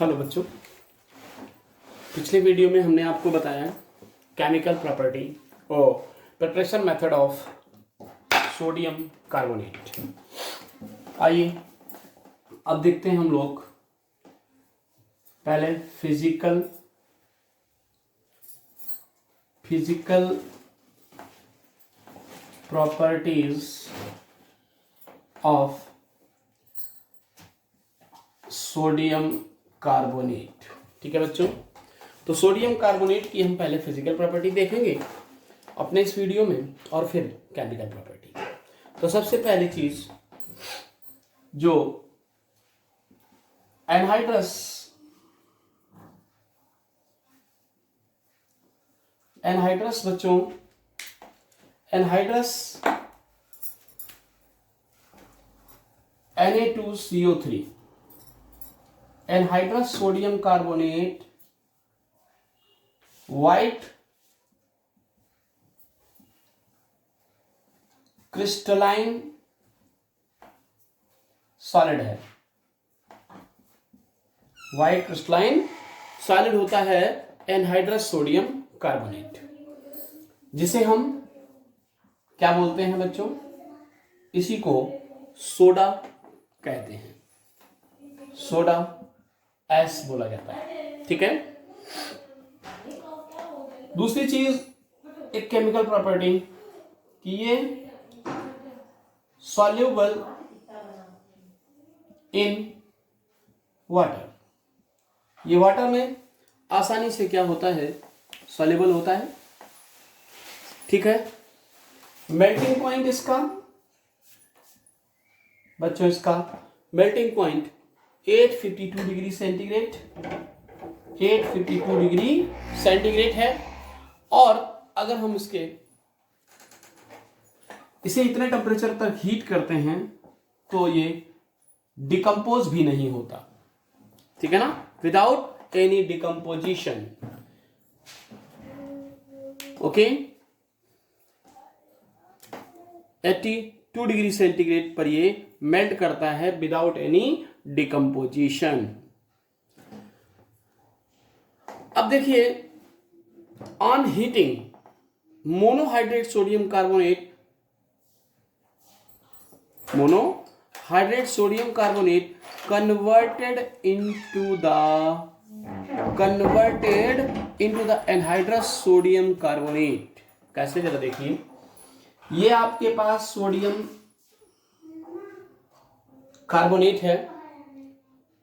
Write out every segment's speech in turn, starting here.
Hello बच्चों, पिछले video में हमने आपको बताया केमिकल प्रॉपर्टी और preparation method of sodium carbonate. आइए अब देखते हैं हम लोग पहले physical properties of sodium carbonate. ठीक है बच्चों, तो सोडियम कार्बोनेट की हम पहले फिजिकल प्रॉपर्टी देखेंगे अपने इस वीडियो में और फिर केमिकल प्रॉपर्टी। तो सबसे पहली चीज जो एनहाइड्रस बच्चों, anhydrous Na2CO3, anhydrous sodium carbonate white crystalline solid है। व्हाइट क्रिस्टलाइन सॉलिड होता है एनहाइड्रस सोडियम कार्बोनेट, जिसे हम क्या बोलते हैं बच्चों? इसी को सोडा कहते हैं, सोडा एस बोला जाता है। ठीक है, दूसरी चीज एक केमिकल प्रॉपर्टी कि ये सॉल्युबल इन वाटर, ये वाटर में आसानी से क्या होता है? सॉल्युबल होता है। ठीक है, मेल्टिंग पॉइंट इसका बच्चों, इसका melting point 852 degree centigrade, 852 degree centigrade है। और अगर हम इसे इतने टेम्परेचर तक हीट करते हैं तो ये डिकम्पोज भी नहीं होता। ठीक है ना, without any decomposition. Okay, 82 degree centigrade पर ये मेल्ट करता है विदाउट एनी डिकम्पोजिशन। अब देखिए, on heating monohydrate sodium carbonate, sodium carbonate converted into the anhydrous sodium carbonate। कैसे, जरा देखिए, ये आपके पास सोडियम कार्बोनेट है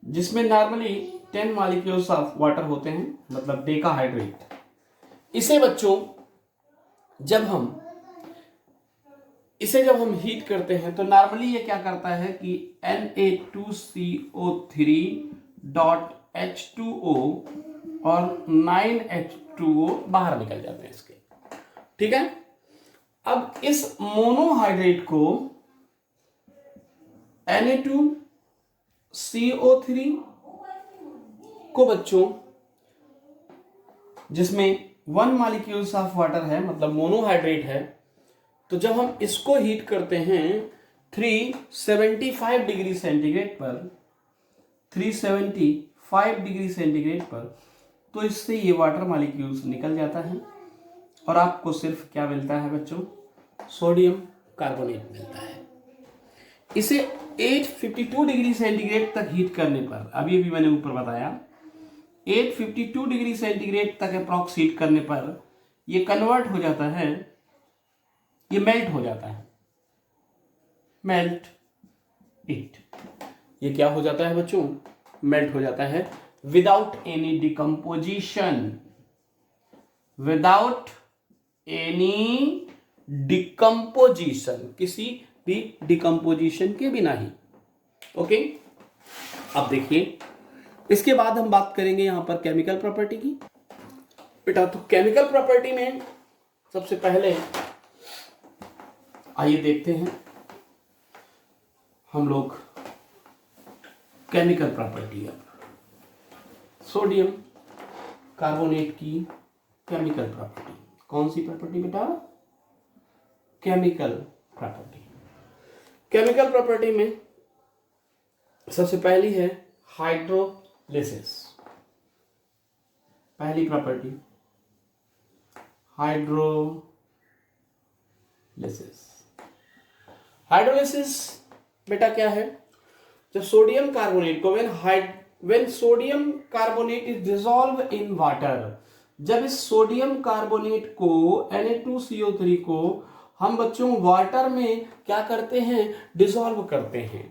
जिसमें नॉर्मली 10 मॉलिक्यूल्स ऑफ वाटर होते हैं, मतलब डेकाहाइड्रेट। इसे बच्चों जब हम हीट करते हैं तो नॉर्मली ये क्या करता है कि Na2CO3.H2O और 9H2O बाहर निकल जाते हैं इसके। ठीक है, अब इस मोनोहाइड्रेट को Na2CO3 को बच्चों, जिसमें 1 मॉलिक्यूल्स ऑफ वाटर है, मतलब मोनोहाइड्रेट है, तो जब हम इसको हीट करते हैं 375 डिग्री सेंटीग्रेड पर, 375 डिग्री सेंटीग्रेड पर, तो इससे ये वाटर मॉलिक्यूल्स निकल जाता है और आपको सिर्फ क्या मिलता है बच्चों? सोडियम कार्बोनेट मिलता है। इसे 852 डिग्री सेंटीग्रेड तक हीट करने पर, अभी मैंने ऊपर बताया, 852 डिग्री सेंटीग्रेड तक अप्रॉक्स हीट करने पर ये कन्वर्ट हो जाता है, ये मेल्ट हो जाता है। मेल्ट इट, ये क्या हो जाता है बच्चों? मेल्ट हो जाता है without any decomposition, without any decomposition, किसी भी डिकम्पोजिशन के बिना ही। ओके, अब देखिए, इसके बाद हम बात करेंगे यहां पर केमिकल प्रॉपर्टी की। बेटा, तो केमिकल प्रॉपर्टी में सबसे पहले आइए देखते हैं हम लोग केमिकल प्रॉपर्टी है सोडियम कार्बोनेट की। केमिकल प्रॉपर्टी कौन सी प्रॉपर्टी बेटा? Chemical property. केमिकल प्रॉपर्टी में सबसे पहली है हाइड्रोलिसिस। पहली प्रॉपर्टी हाइड्रोलिसिस। हाइड्रोलिसिस बेटा क्या है? जब सोडियम कार्बोनेट को when sodium carbonate is dissolve in water, जब इस सोडियम कार्बोनेट को Na2CO3 को हम बच्चों वाटर में क्या करते हैं? डिसॉल्व करते हैं।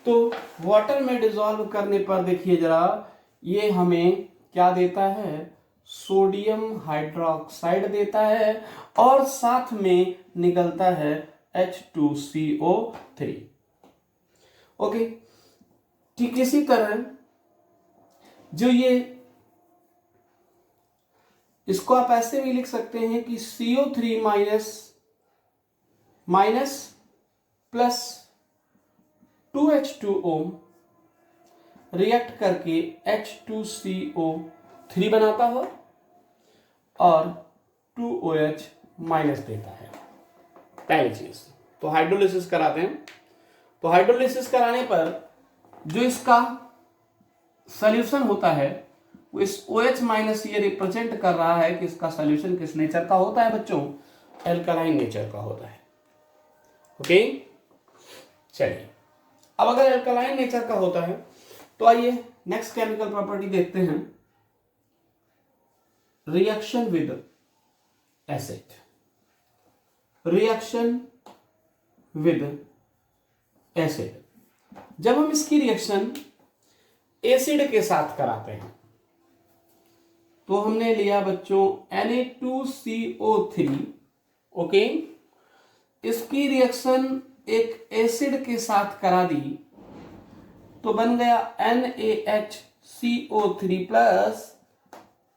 तो वाटर में डिसॉल्व करने पर देखिए जरा, ये हमें क्या देता है? सोडियम हाइड्रोक्साइड देता है और साथ में निकलता है H2CO3। ओके, ठीक इसी तरह जो ये, इसको आप ऐसे भी लिख सकते हैं कि CO3 minus plus 2H2O react करके H2CO3 बनाता हो और 2OH माइनस देता है। पहली चीज तो हाइड्रोलिसिस कराते हैं। तो हाइड्रोलिसिस कराने पर जो इसका सॉल्यूशन होता है वो इस OH माइनस ये रिप्रेजेंट कर रहा है कि इसका सॉल्यूशन किस नेचर का होता है बच्चों? एल्कलाइन नेचर का होता है। ओके, चलिए अब अगर एल्कलाइन नेचर का होता है तो आइए नेक्स्ट केमिकल प्रॉपर्टी देखते हैं, reaction with acid. Reaction with acid, जब हम इसकी रिएक्शन एसिड के साथ कराते हैं तो हमने लिया बच्चों Na2CO3। ओके, इसकी रिएक्शन एक एसिड के साथ करा दी तो बन गया NaHCO3 प्लस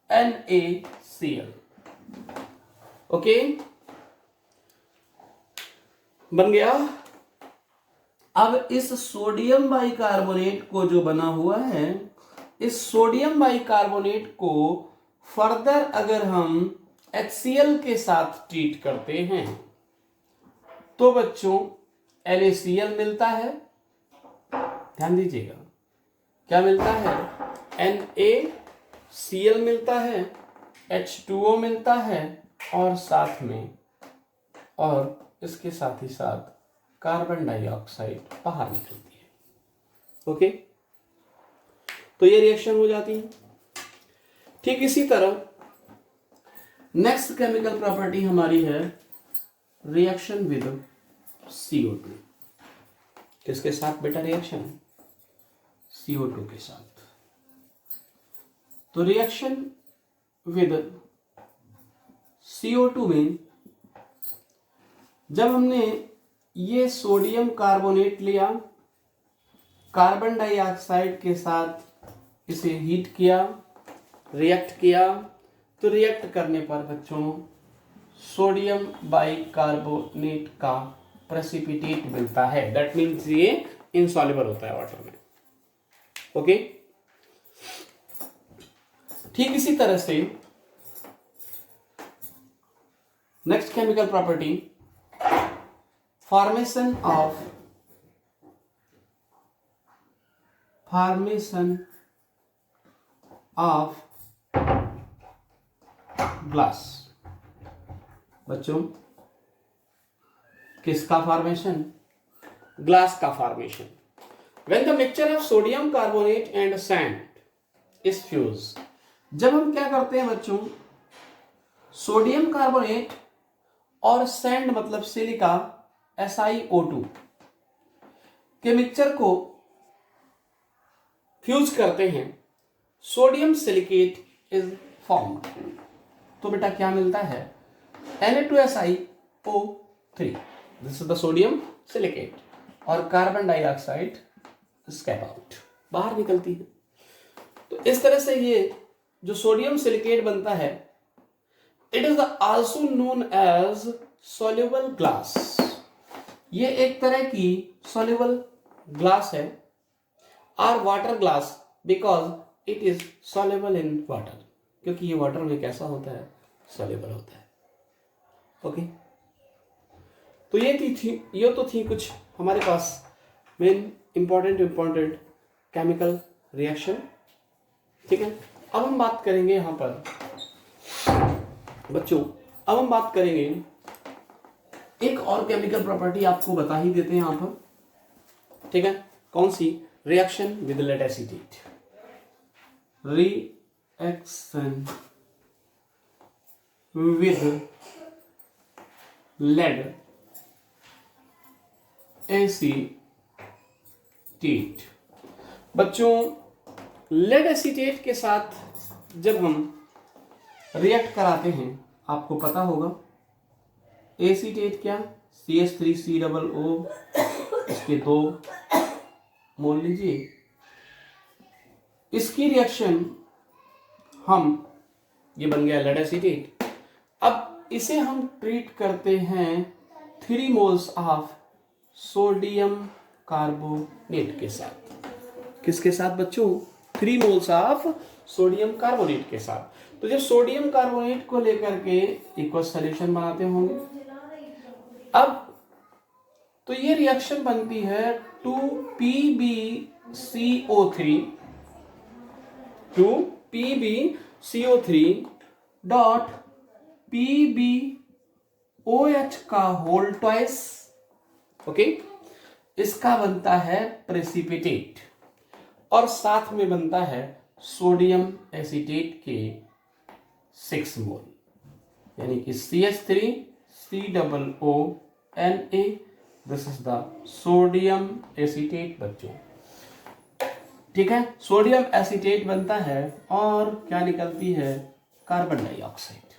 NaCl। ओके, बन गया। अब इस सोडियम बाइकार्बोनेट को जो बना हुआ है, इस सोडियम बाइकार्बोनेट को फर्दर अगर हम HCl के साथ ट्रीट करते हैं तो बच्चों NaCl मिलता है। ध्यान दीजिएगा, क्या मिलता है? NaCl मिलता है, H2O मिलता है और साथ में, और इसके साथ ही साथ कार्बन डाइऑक्साइड बाहर निकलती है। ओके, तो ये रिएक्शन हो जाती है। ठीक इसी तरह नेक्स्ट केमिकल प्रॉपर्टी हमारी है रिएक्शन विद CO2। किसके साथ बेटा रिएक्शन? CO2 के साथ। तो रिएक्शन विद CO2 में जब हमने ये सोडियम कार्बोनेट लिया, कार्बन डाइऑक्साइड के साथ इसे हीट किया, रिएक्ट किया, तो रिएक्ट करने पर बच्चों सोडियम बाइकार्बोनेट का प्रेसिपिटेट मिलता है। दैट मीन्स ये इनसॉल्युबल होता है वाटर में। ओके, ठीक इसी तरह से next chemical property, formation of glass. बच्चों किसका फॉर्मेशन? ग्लास का formation. When the mixture of sodium carbonate and sand is fused, जब हम क्या करते हैं बच्चों, सोडियम कार्बोनेट और सैंड मतलब सिलिका SiO2 के मिक्सचर को फ्यूज करते हैं, सोडियम सिलिकेट इज फॉर्म्ड। तो बेटा क्या मिलता है? Na2SiO3, this is the sodium silicate, और कार्बन डाइऑक्साइड स्केप आउट, बाहर निकलती है। तो इस तरह से ये जो सोडियम सिलिकेट बनता है, it is also known as soluble glass. ये एक तरह की सॉल्युबल ग्लास है, और water glass because it is soluble in water, क्योंकि ये वाटर में कैसा होता है? सॉल्युबल होता है। ओके, तो ये तो थी कुछ हमारे पास मेन इंपॉर्टेंट केमिकल रिएक्शन। ठीक है। अब हम बात करेंगे यहां पर बच्चों, अब हम बात करेंगे एक और केमिकल प्रॉपर्टी आपको बता ही देते हैं यहां पर, ठीक है। कौन सी? Reaction with lead acetate. Reaction with lead acetate. बच्चों, लेड एसीटेट के साथ जब हम रिएक्ट कराते हैं, आपको पता होगा एसीटेट क्या, CH3COO, इसके 2 मोल लीजिए। इसकी रिएक्शन ये बन गया लेड एसीटेट। अब इसे हम ट्रीट करते हैं 3 मोल्स ऑफ सोडियम कार्बोनेट के साथ। किसके साथ बच्चों? 3 मोल्स ऑफ सोडियम कार्बोनेट के साथ। तो जब सोडियम कार्बोनेट को लेकर के एक्वस सॉल्यूशन बनाते होंगे, अब तो ये रिएक्शन बनती है 2PbCO3 डॉट PbOH का होल ट्वाइस, ओके। इसका बनता है प्रेसिपिटेट और साथ में बनता है सोडियम एसीटेट के 6 मोल, यानी कि CH3COONA। This is the sodium acetate बच्चों, ठीक है। सोडियम एसीटेट बनता है और क्या निकलती है? Carbon dioxide.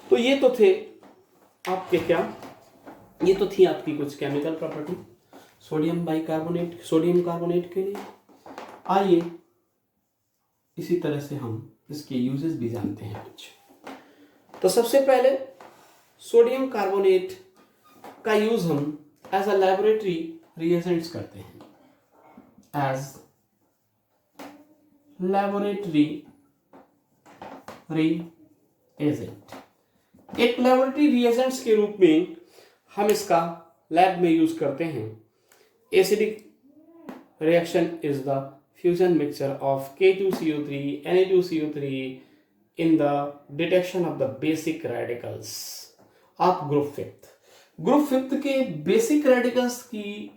तो ये तो थे आपके क्या, ये तो थी आपकी कुछ chemical property sodium bicarbonate, sodium carbonate के लिए। आइए इसी तरह से हम इसके यूजेस भी जानते हैं कुछ। तो सबसे पहले सोडियम कार्बोनेट का यूज हम एज अ लैबोरेटरी रिएजेंट्स करते हैं, एज लैबोरेटरी रिएजेंट। एक लैबोरेटरी रिएजेंट्स के रूप में हम इसका लैब में यूज करते हैं। Acidic reaction is the fusion mixture of K2CO3 Na2CO3 in the detection of the basic radicals of group fifth। Group fifth के बेसिक रेडिकल्स की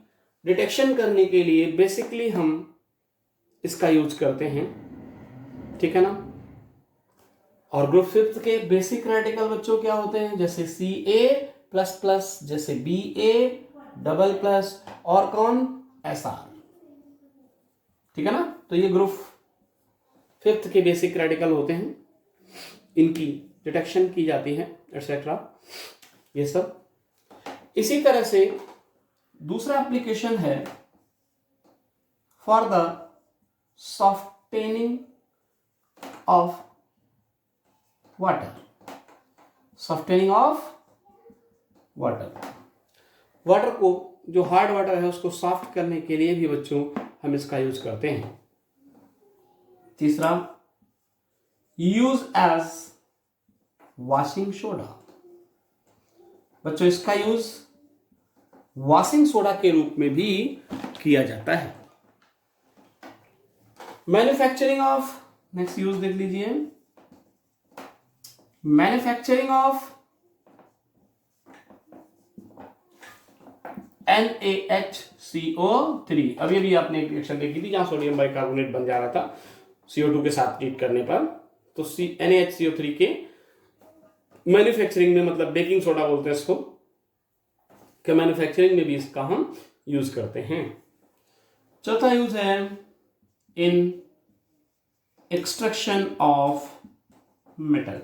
डिटेक्शन करने के लिए बेसिकली हम इसका यूज करते हैं, ठीक है ना। और ग्रुप फिफ्थ के बेसिक रेडिकल बच्चों क्या होते हैं? जैसे Ca++, जैसे Ba++, और कौन? Sr, ठीक है ना। तो ये ग्रुप फिफ्थ के बेसिक रेडिकल होते हैं, इनकी डिटेक्शन की जाती है एटसेट्रा, ये सब। इसी तरह से दूसरा एप्लीकेशन है for the softening of water. Softening of water को, जो हार्ड वाटर है उसको सॉफ्ट करने के लिए भी बच्चों हम इसका यूज करते हैं। तीसरा, यूज एज वॉशिंग सोडा। बच्चों इसका यूज वॉशिंग सोडा के रूप में भी किया जाता है। मैन्युफैक्चरिंग ऑफ, नेक्स्ट यूज देख लीजिए, मैन्युफैक्चरिंग ऑफ NaHCO3। अभी अभी आपने एक रिएक्शन देखी थी जहां सोडियम बाइकार्बोनेट बन जा रहा था CO2 के साथ ट्रीट करने पर। तो NaHCO3 के मैन्युफैक्चरिंग में, मतलब बेकिंग सोडा बोलते हैं इसको, कि मैन्युफैक्चरिंग में भी इसका हम यूज करते हैं। चौथा यूज है in extraction of metal.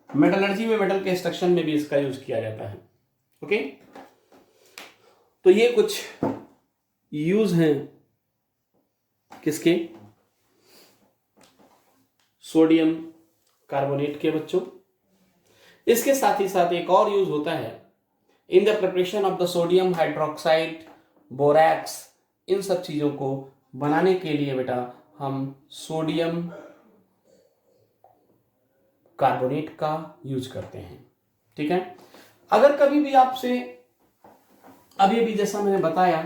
Metallurgy में, मेटल के एक्सट्रैक्शन में भी इसका यूज किया जाता है, ओके। तो ये कुछ यूज हैं किसके? सोडियम कार्बोनेट के बच्चों। इसके साथ ही साथ एक और यूज होता है in the preparation of the sodium hydroxide, borax. इन सब चीजों को बनाने के लिए बेटा हम सोडियम कार्बोनेट का यूज करते हैं, ठीक है। अगर कभी भी आपसे, अभी अभी जैसा मैंने बताया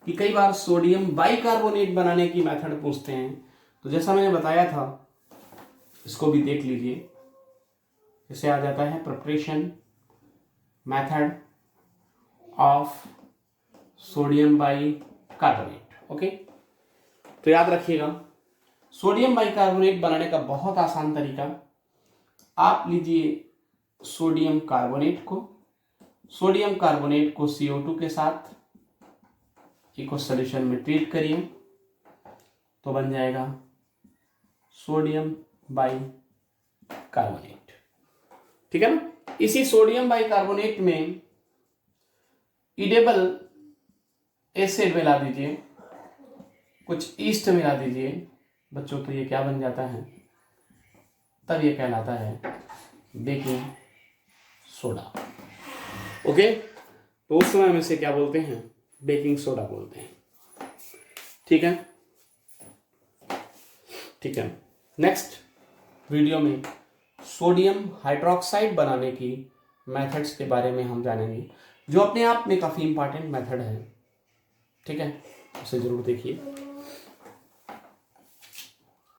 कि कई बार सोडियम बाइकार्बोनेट बनाने की मेथड पूछते हैं, तो जैसा मैंने बताया था, इसको भी देख लीजिए। इसे आ जाता है preparation method of sodium bicarbonate. Okay, तो याद रखिएगा, सोडियम बाइकार्बोनेट बनाने का बहुत आसान तरीका, आप लीजिए सोडियम कार्बोनेट को CO2 के साथ इको सॉल्यूशन में ट्रीट करिए, तो बन जाएगा सोडियम बाइकार्बोनेट। ठीक है ना। इसी सोडियम बाइकार्बोनेट में इडेबल एसिड मिला दीजिए, कुछ ईस्ट मिला दीजिए बच्चों, तो ये क्या बन जाता है, तब ये कहलाता है बेकिंग सोडा। ओके, तो उस समय में से क्या बोलते हैं, बेकिंग सोडा बोलते हैं। ठीक है, ठीक है। नेक्स्ट वीडियो में सोडियम हाइड्रोक्साइड बनाने की मेथड्स के बारे में हम जानेंगे, जो अपने आप में काफ़ी इंपॉर्टेंट मेथड है। ठीक है, उसे जरूर देखिए।